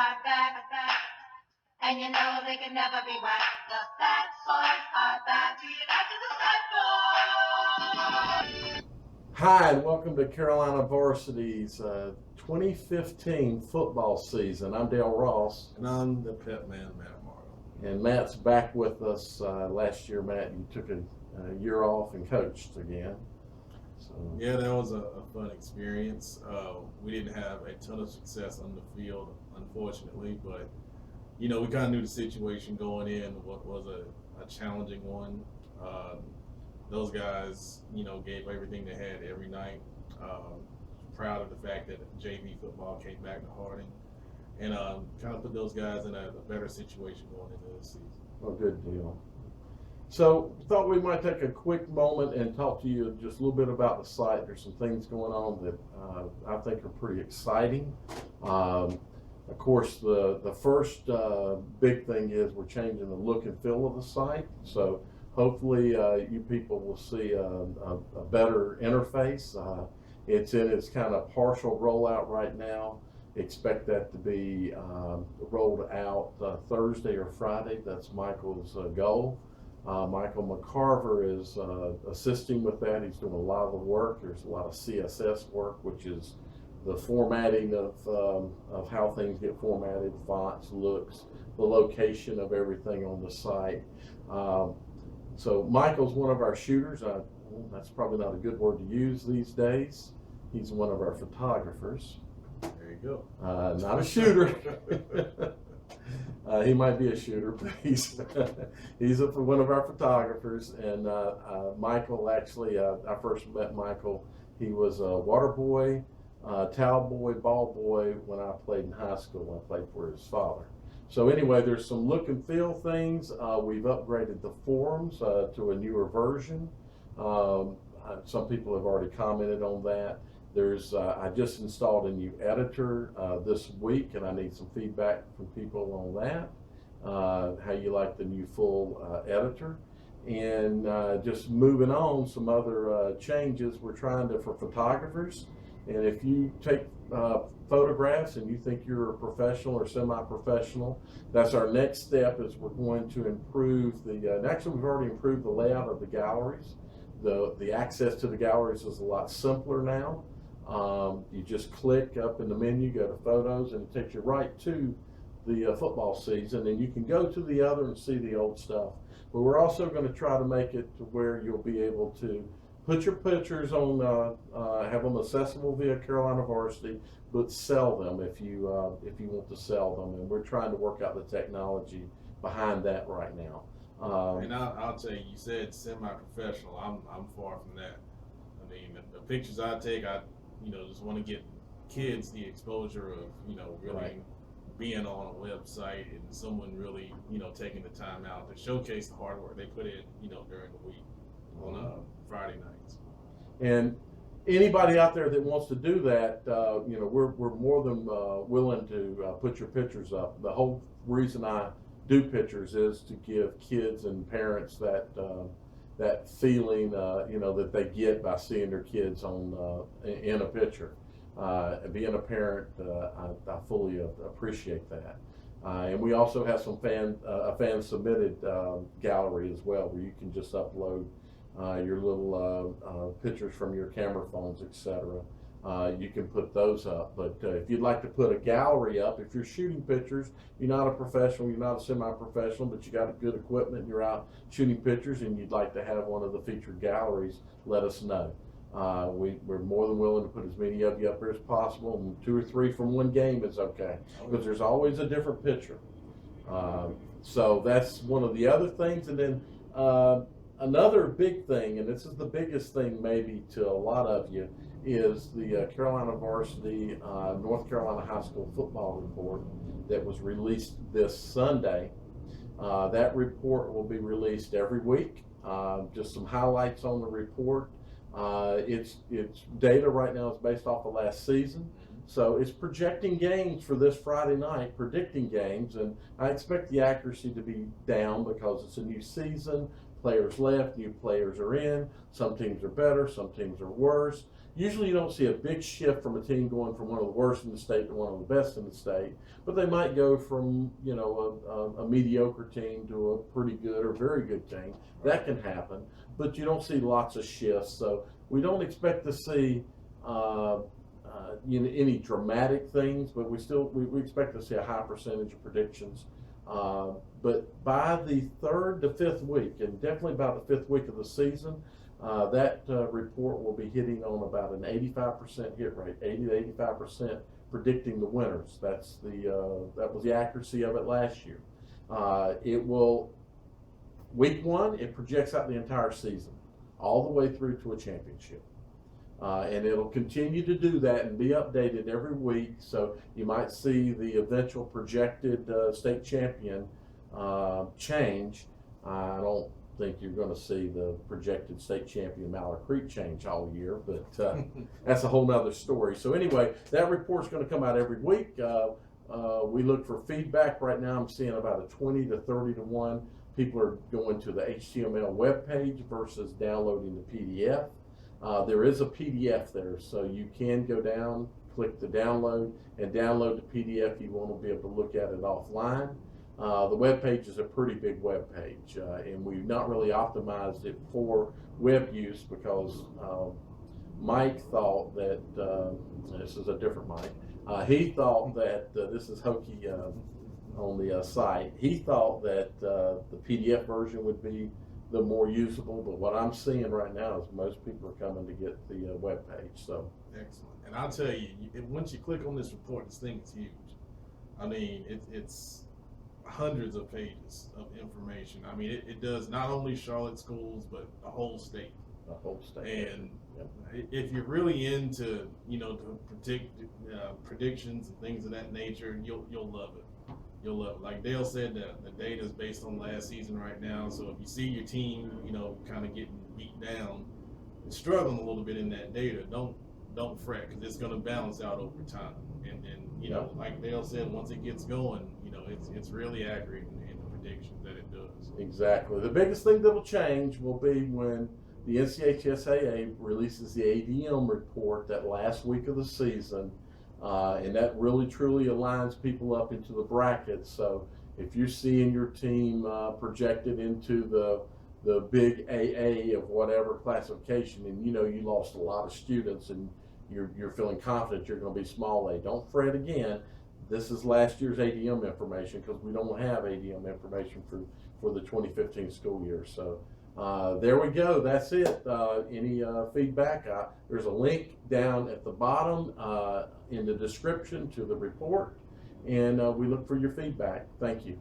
are back, and you know they can never be right. The Fat Boys are back. See you after the Fat Boys. Hi, and welcome to Carolina Varsity's 2015 football season. I'm Dale Ross. And I'm the pet man, Matt Marlowe. And Matt's back with us. Last year, Matt, you took a year off and coached again. So yeah, that was a fun experience. We didn't have a ton of success on the field, unfortunately, but we kind of knew the situation going in. What was a challenging one. Those guys, gave everything they had every night. Proud of the fact that JV football came back to Harding, and kind of put those guys in a better situation going into this season. Well, good deal. So, thought we might take a quick moment and talk to you just a little bit about the site. There's some things going on that I think are pretty exciting. Of course, the first big thing is we're changing the look and feel of the site. So, hopefully, you people will see a better interface. It's in its kind of partial rollout right now. Expect that to be rolled out Thursday or Friday. That's Michael's goal. Michael McCarver is assisting with that. He's doing a lot of the work. There's a lot of CSS work, which is the formatting of how things get formatted, fonts, looks, the location of everything on the site. So Michael's one of our shooters. That's probably not a good word to use these days. He's one of our photographers. There you go. Not a shooter. He might be a shooter, but he's one of our photographers. And Michael, actually, I first met Michael. He was a water boy, towel boy, ball boy when I played in high school. I played for his father. So anyway, there's some look and feel things. We've upgraded the forums to a newer version. Some people have already commented on that. I just installed a new editor this week, and I need some feedback from people on that, how you like the new full editor. And just moving on, some other changes we're trying to for photographers. And if you take photographs and you think you're a professional or semi-professional, that's our next step. Is we're going to improve actually we've already improved the layout of the galleries. The access to the galleries is a lot simpler now. You just click up in the menu, go to photos, and it takes you right to the football season, and you can go to the other and see the old stuff. But we're also going to try to make it to where you'll be able to put your pictures on, have them accessible via Carolina Varsity, but sell them if you want to sell them. And we're trying to work out the technology behind that right now. And I'll tell you, you said semi-professional. I'm far from that. I mean, the pictures I take, I just want to get kids the exposure of really Right. being on a website and someone really taking the time out to showcase the hard work they put in during the week on Friday nights. And anybody out there that wants to do that, we're more than willing to put your pictures up. The whole reason I do pictures is to give kids and parents that feeling, that they get by seeing their kids in a picture. Being a parent, I fully appreciate that. And we also have some a fan submitted gallery as well, where you can just upload your little pictures from your camera phones, etc. You can put those up. But if you'd like to put a gallery up, if you're shooting pictures, you're not a professional, you're not a semi-professional, but you got good equipment, you're out shooting pictures, and you'd like to have one of the featured galleries, let us know. We're more than willing to put as many of you up there as possible, and 2 or 3 from one game is okay, because there's always a different picture. So that's one of the other things. And then another big thing, and this is the biggest thing maybe to a lot of you, is the Carolina Varsity North Carolina High School football report that was released this Sunday. That report will be released every week. Just some highlights on the report. Its data right now is based off of last season. So it's projecting games for this Friday night, predicting games, and I expect the accuracy to be down because it's a new season. Players left, new players are in. Some teams are better, some teams are worse. Usually you don't see a big shift from a team going from one of the worst in the state to one of the best in the state, but they might go from, you know, a mediocre team to a pretty good or very good team. That can happen, but you don't see lots of shifts. So we don't expect to see any dramatic things, but we expect to see a high percentage of predictions. But by the 3rd to 5th week, and definitely about the 5th week of the season, that report will be hitting on about an 85% hit rate, 80 to 85% predicting the winners. That was the accuracy of it last year. It will, week 1, it projects out the entire season, all the way through to a championship. And it'll continue to do that and be updated every week. So you might see the eventual projected state champion change. I don't think you're going to see the projected state champion Mallard Creek change all year, but that's a whole nother story. So anyway, that report's going to come out every week. We look for feedback. Right now I'm seeing about a 20 to 30 to 1. People are going to the HTML web page versus downloading the PDF. There is a PDF there, so you can go down, click the download, and download the PDF. You want to be able to look at it offline. The web page is a pretty big web page, and we've not really optimized it for web use because Mike thought that, this is a different Mike, he thought that, this is Hokey on the site, he thought that the PDF version would be the more usable, but what I'm seeing right now is most people are coming to get the web page. So excellent. And I'll tell you, once you click on this report, this thing is huge. I mean, it's hundreds of pages of information. I mean, it does not only Charlotte schools, but the whole state. The whole state. And if you're really into, to predict predictions and things of that nature, you'll love it. You'll love it. Like Dale said, the data is based on last season right now. So if you see your team, kind of getting beat down and struggling a little bit in that data, don't fret, because it's going to balance out over time. And like Dale said, once it gets going, it's really accurate in the predictions that it does. Exactly. The biggest thing that will change will be when the NCHSAA releases the ADM report that last week of the season. And that really truly aligns people up into the brackets. So if you're seeing your team projected into the big AA of whatever classification, and you lost a lot of students and you're feeling confident you're going to be small A, don't fret again. This is last year's ADM information, because we don't have ADM information for the 2015 school year. So there we go. That's it. Any feedback? There's a link down at the bottom in the description to the report, and we look for your feedback. Thank you.